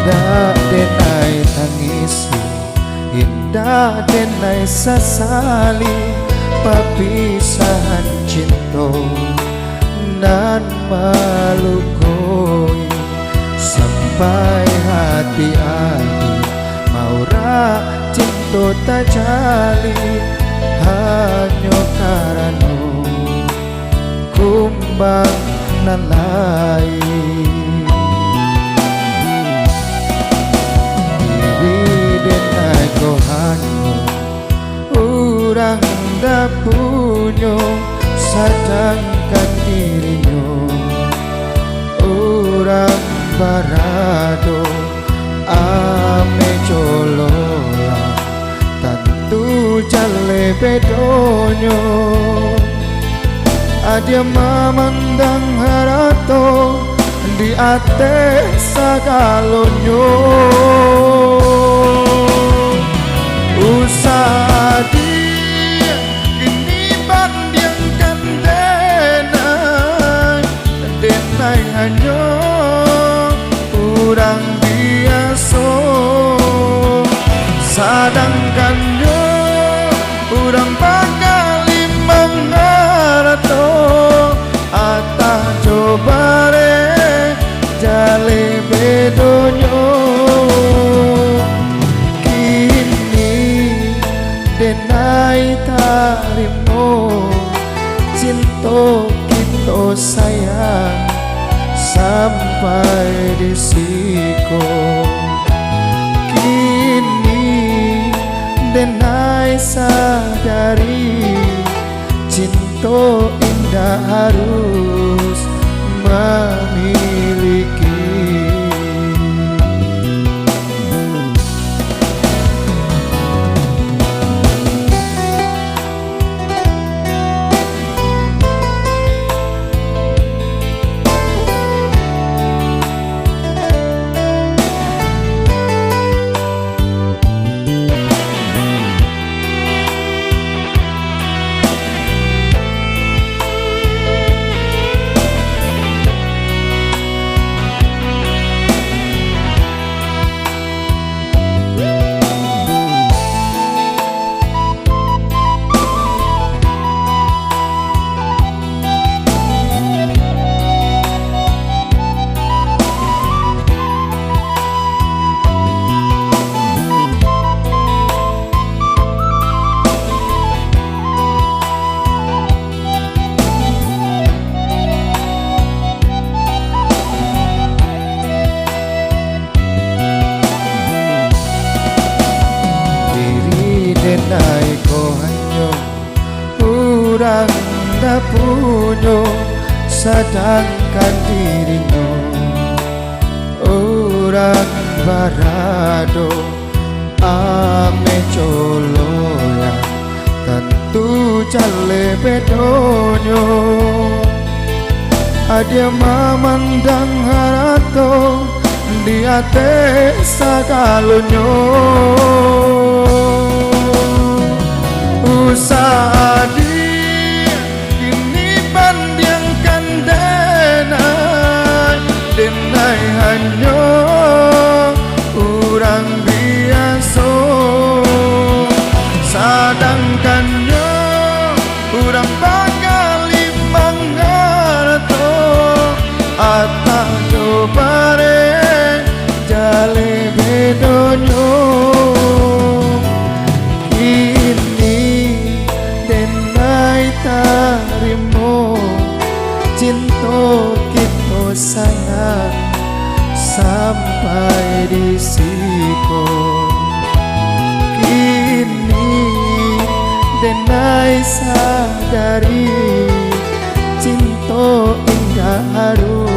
indah denai tangisi, indah denai sasali perpisahan cinta nan melukoi sampai hati-hati maura cinta tajali hanya karena kumbang nan lain. Diri denai kohanmu urang dah punya, sedangkan dirinya urang barado ame colola tentu jale bedonyo. Adia memandang harato di ate sagalonyo, usah dia kini bandingkan denai hanya kurang biasa, sedangkan yo kurang bakali mengarato atah coba re jale bedonyo. Kini denai tarimo cinta kita sayang sampai di siko. Kini denai sadari cinta indah harus memiliki. Denai kohanyo urang dah punya, sedangkan dirinya urang barado ame colola tentu jale bedonyo. Adia memandang harato di ate sagalonyo, usah dia kini bandingkan denai hanya urang biasa, sedangkan yo urang bakali mangarato atah coba re jale bedonyo. Tarimo cinta kita sayang sampai di siko. Kini denai sadari cinta indah harus